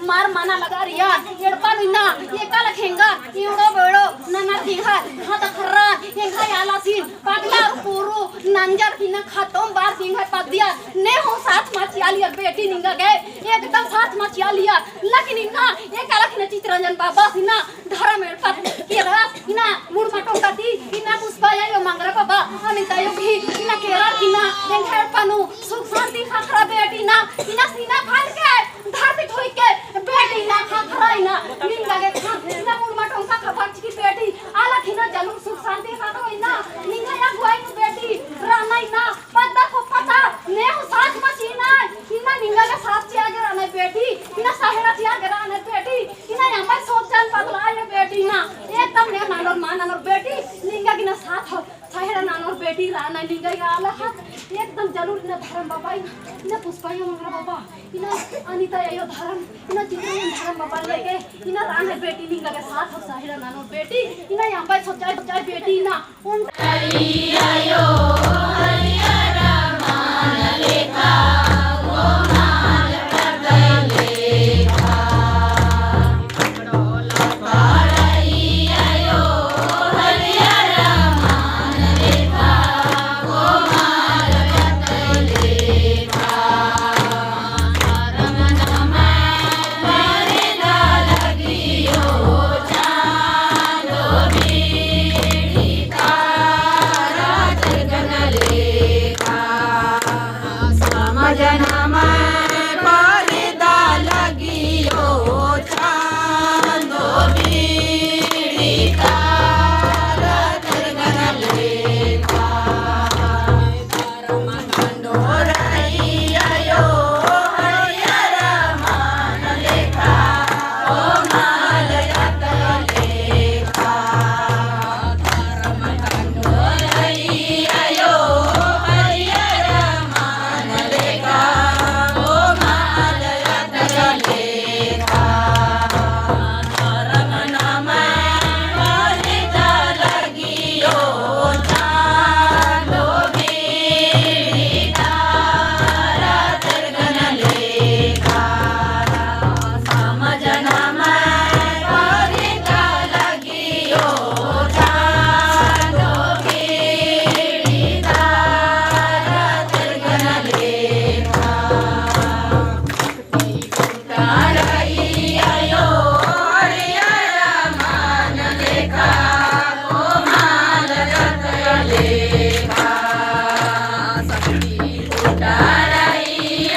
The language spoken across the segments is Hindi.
मार माना लगा रिया एड़पा निना ये काला खेंगा इउड़ो बेड़ो नना दिखा हाथ खर्रा हेंगा याला सीन पागला पूरू नंजर की ना खतम बार सिंह पदिया ने हो साथ माचिया लिया बेटी निंगा गए एकदम साथ माचिया लिया लेकिन इना ये काला की चित्ररंजन बाबा सिना धरा मेड़ पर केरा इना मुड़ मटोंगाती इना पुष्पा यो मंगरा बाबा अनिता यो भी इना केरा किना हेंगा पनु सुख शांति खखरा बेटी ना इना सीना फाड़ के धरती ठोई के बेटी ना खखरा इना निंगा के इना मुड़ मटोंगा खपच की बेटी आला खिना जलू सुख शांति खातो इना निंगा या गुआई बेटी राना इना पद्दा को पता ने हो साथ मचीना इना निंगा के साथ चिया के राना बेटी इना साहेरा चिया के राना बेटी इना यहां सोच जान पगला ये बेटी ना एकदम ने नानोर मान नानोर बेटी निंगा की ना साथ साहेरा नानोर बेटी राना निंगा या आला हाथ एकदम जरूर इना धर्म बाबा इना पुष्पा यो मंगरा बाबा इना अनिता यो धर्म इना चित्रन धर्म बाबा लेके इना राना बेटी निंगा के साथ साहेरा नानोर बेटी इना यहां पर सोच जाए बेटी ना उन आयो हरिया मान लेखा वो मान कर लेखा बड़ोला पारई आयो हरिया मान लेखा वो मान कर लेखा रमन में मारे ना लगियो चांदो बीड़ी तारा जगन लेखा समझना मैं पर्दा लगियो चांदो बीड़ी तारा जगन लेखा धर्म खंडोरई आयो हरिया मान लेखा ओ मालयत लेखा धर्म खंडोरई आयो हरिया मान लेखा ओ मालयत लेखा धर्म नाम पर्दा लगियो चांदो बीड़ी तारा जगन लेखा समझना मैं पर्दा लगियो चांदो बीड़ी तारा जगन लेखा तारई आयो हरिया मान लेखा ओ मालयत लेखा सखी तारई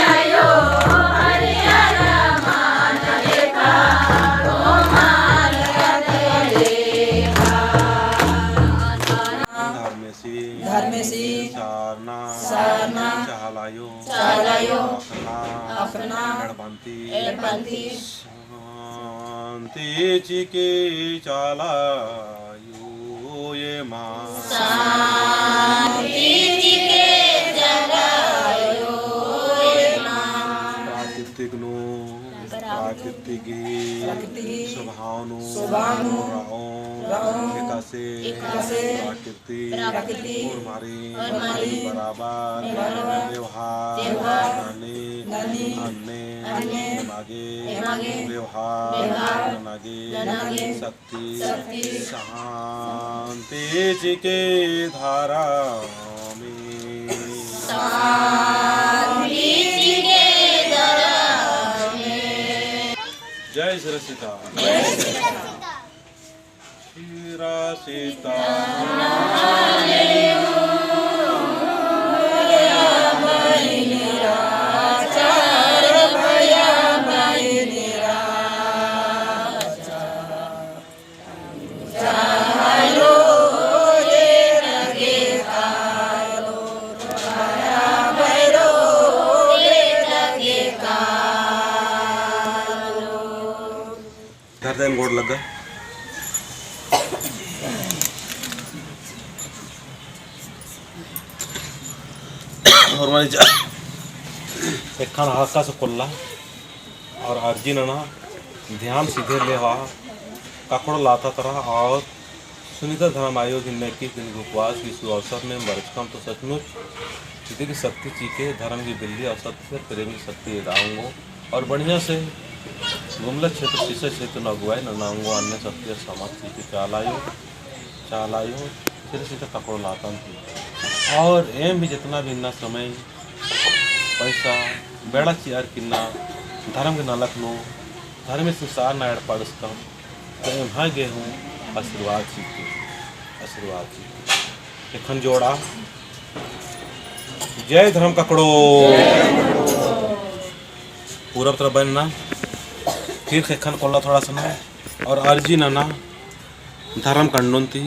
आयो हरिया मान लेखा ओ मालयत लेखा धर्मेसी सारना चालायो अपना एड़पंती शांति चिके चालायो ये माँ प्राकृतिक नु प्राकृतिक स्वभाव नु एकासे प्रकृति और मारी बराबर व्यवहार अन्य मागे व्यवहार नागे शक्ति शांति चिके धारा में जय श्री सीता श्री सीता धरते गोड़ लगा और मानी एक हल्का से कुल्ला और अर्जी नना ध्यान सीधे ले हुआ काकड़ लाता तरह और सुनीता धर्म आयोग 21 दिन के उपवास की इस अवसर में वर्चकम तो सचमुच सीधे की शक्ति चीखे धर्म की बिल्ली और सत्य प्रेमी शक्ति दाऊंगो और बढ़िया से गुमला क्षेत्र शीशे क्षेत्र न अगुवाई न नांगो अन्य सत्य समाप्ति की चालायो फिर सीधा कपड़ो लातन थी और एम भी जितना भी ना समय पैसा बेड़ा चियार किन्ना धर्म के नालक नो धर्म संसार ना एड़ पड़स्कम तो एम हाँ गे हूँ आशीर्वाद सीखे एखन जोड़ा जय धर्म ककड़ो पूरब तरफ बनना फिर खेखन कोल्ला थोड़ा सा ना और अर्जी ना धर्म कंडोन थी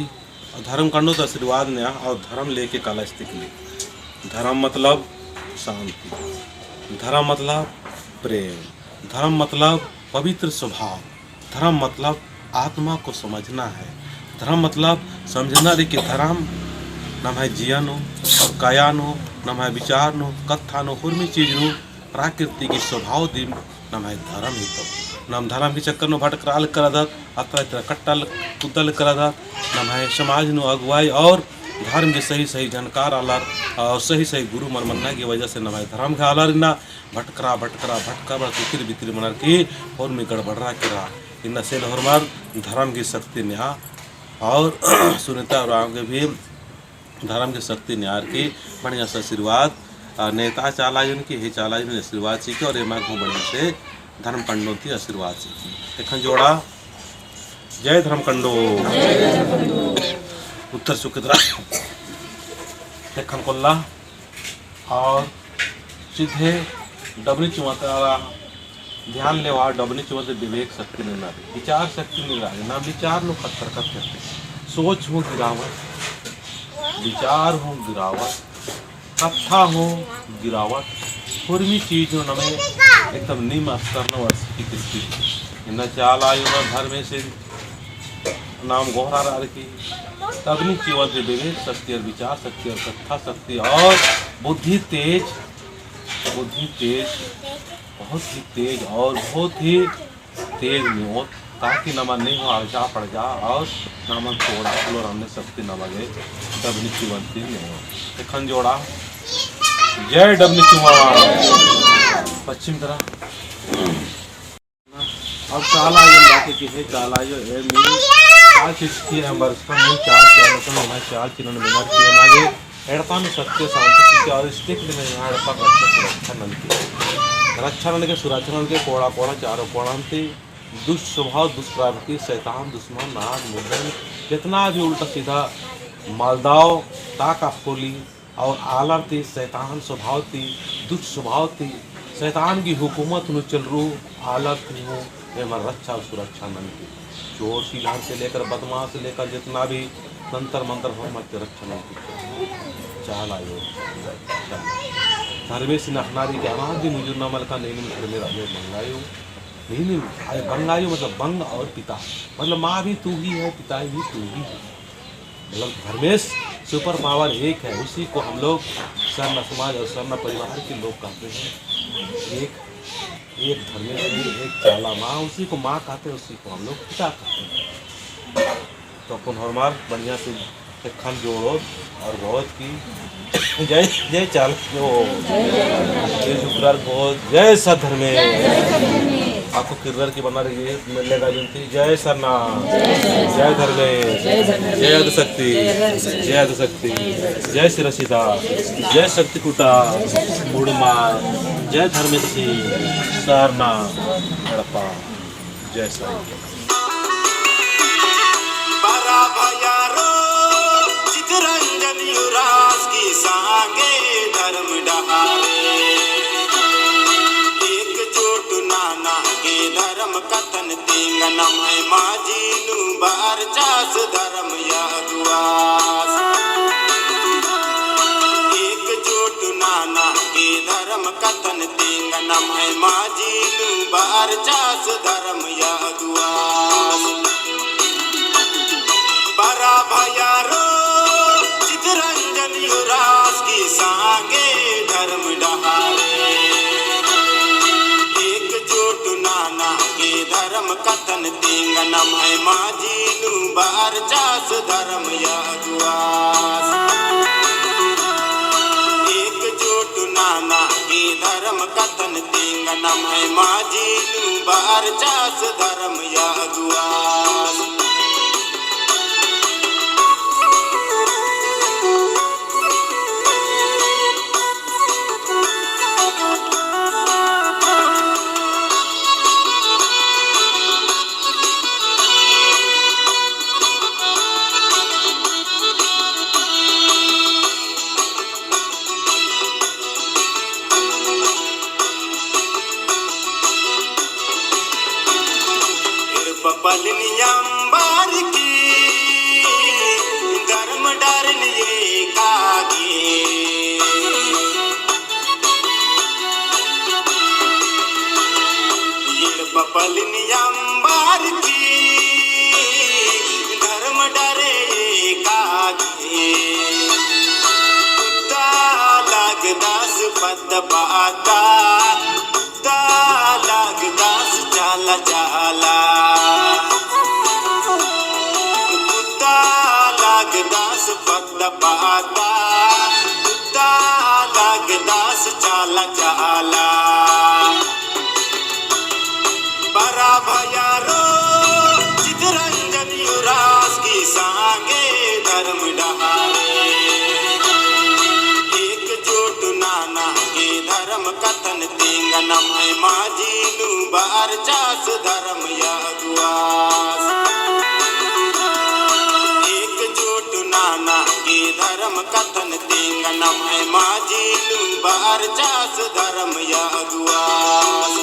और धर्म कंडो तो आशीर्वाद ने और धर्म लेके काला स्थिक ले धर्म मतलब शांति धर्म मतलब प्रेम धर्म मतलब पवित्र स्वभाव धर्म मतलब आत्मा को समझना है धर्म मतलब समझना रे कि धर्म नम है जियनो और कायानो नम है विचारनो कथानो हुर्मी चीजनो प्राकृति की स्वभाव दी नम है धर्म ही तो नम धर्म के चक्कर में भटकराल करादत अत्र इतना कट्टल कुदल करादत नम है समाज नो अगुवाई और धर्म के सही जानकार आलर और सही गुरु मनमन्ना की वजह से नम है धर्म के आलर ना भटकरा तितिर बितिर मनर की और में गड़बड़ा के रहा इन से हरमार धर्म की शक्ति न्या और सुनीता और आगे भी धर्म की शक्ति न्यार की बढ़िया से आशीर्वाद नेता चालायन की हे चालायन आशीर्वाद सीखे और एमा को बढ़िया से धर्म कंडो थी आशीर्वाद सीखी एखन जोड़ा जय धर्म कंडो उत्तर सुखिद्रा एखन कोल्ला और सीधे डबनी चुमाता ध्यान ले वहाँ डबनी चुमा से विवेक शक्ति नहीं ना विचार शक्ति नहीं रहा ना विचार लो खतर करते सोच हो गिरावट विचार हो गिरावट कथा हो गिरावट पूर्वी चीज हो नमे एकदम निम स्तर वर्ष की दृष्टि न चाल आयु न धर्म से नाम गोहरा रहा की तबनी जीवन से विवेक शक्ति और विचार शक्ति और कथा शक्ति और बुद्धि तेज बहुत ही तेज और बहुत ही तेज नियोत ताकि नमा नहीं हो आजा पड़ जा और नामन थोड़ा फ्लोर हमने शक्ति न लगे डबनी चिवंती नहीं हो एखन जोड़ा जय डबनी चिवा पश्चिम तरह अब चाला ये बाकी की है चाला यो ए मी चाल चीज की है वर्ष पर मैं चाल चिन्ह बिना किए मागे एड़ता में सत्य शांति की और स्टिक में यहाँ पर रक्षा नंद की रक्षा नंद के सुरक्षा नंद के कोड़ा कोड़ा चारों कोड़ांती दुष्स्वभाव दुष्प्रावृत्ति शैतान दुश्मन नाग मुद्दन जितना भी उल्टा सीधा मालदाव ताका फोली और आलर थी शैतान स्वभाव थी दुष्ट स्वभाव थी शैतान की हुकूमत नु चल रू आलर थी हूँ एवं रक्षा और सुरक्षा नंद की चोर सीलान से लेकर बदमाश से लेकर जितना भी तंत्र मंत्र हो मत रक्षा नंद की चाल आयो धर्मेश नखनारी के आवाज भी मुझे न मलका नहीं घर में राजे मंगायो नहीं बंगायो मतलब बंग और पिता मतलब माँ भी तू ही है पिता भी तू ही है मतलब धर्मेश सुपर पावर एक है उसी को हम लोग सरना समाज और सरना परिवार के लोग कहते हैं एक धर्मेश एक चाला माँ उसी को माँ कहते हैं उसी को हम लोग पिता कहते हैं तो अपन हरमार बढ़िया से खल जोड़ो और बहुत की जय चाल जय शुक्रार बहुत जय सधर्मेश आपको किरर की बना रही है मिलेगा जिनती जय सरना जय धर्मेश जय आदिशक्ति जय शिरसीदा जय शक्ति कुटा मुड़मा जय धर्मेशी सरना हड़प्पा जय साई चितरंजन युवराज की सांगे धर्म डहारे एकजुट नाना के धर्म कथन तेंगनम है माजीनु बार चास धर्म यादुआस एकजुट नाना के धर्म कथन तेंगनम है माजीनु बार चास धर्म यादुआस बरा भयारो चितरंजन युवराज की सांगे धर्म डहारे एकजुट नाना के धर्म कथन तेंगनम है माजीनु बार चास धर्म यादुआस एकजुट नाना के धर्म कथन तेंग तेंगनम है माझी बार चास धर्म या दुआस पलनियंबर की धर्म डरन ये कागे ये पलनियंबर की धर्म डरे ये कागे कुत्ता लगदास पद पाता कुत्ता लगदास जाला जाला लगदास पद पाता कुत्ता लगदास चाला चाला बरा भयारो चितरंजन युवराज की सांगे धर्म डहारे एकजुट नाना के धर्म कथन तेंगनम है माझी बार चास धर्म या दुआस नाना के धर्म कथन तेंगनम है माझी बार चास धर्म या दुआस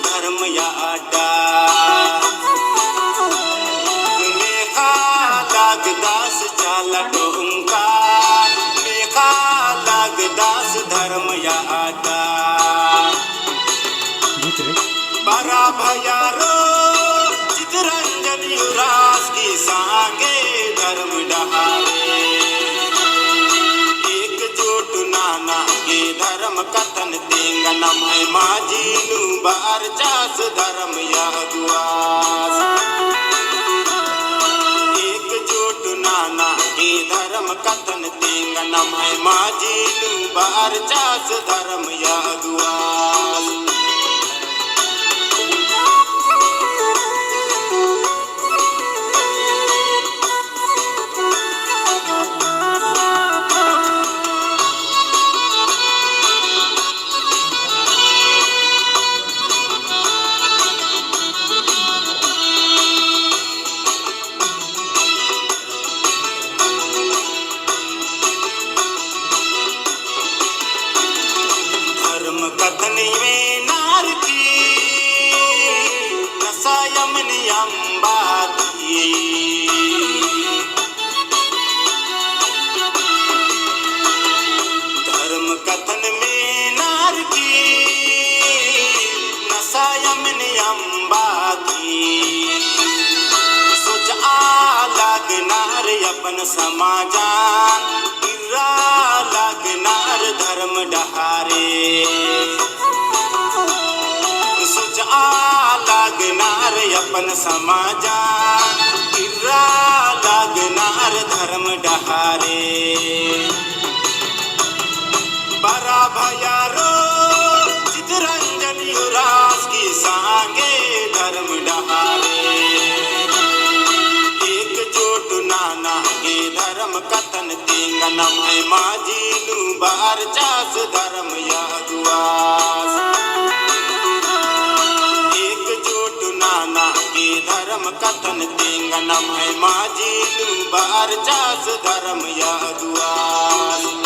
धर्म या अड्डा मेघा लगदास चाला डोंका मेघा लगदास धर्म या अड्डा बरा भयारो चितरंजन युवराज की सांगे धर्म डहारे एकजुट नाना के धर्म कथन तेंगनम है माझी बार चास धर्म या दुआस एकजुट नाना के धर्म कथन तेंगनम है माझी बार चास धर्म या दुआस कथनी में नार की नशा यमनी अम्बाती धर्म कथन में नार की नशा यमनी अम्बाती सोच आलग नार अपन समाजान लगनार धर्म डहारे सोच लगनार अपन समाजा लगनार धर्म डहारे बरा भयारो चितरंजन युवराज की सांगे धर्म डहारे एकजुट नाना के धर्म कथन तेंगनम है माझी बार चास धर्म या दुआस एकजुट नाना के धर्म धर्म कथन तेंगनम है माझी बार चास धर्म यह दुआस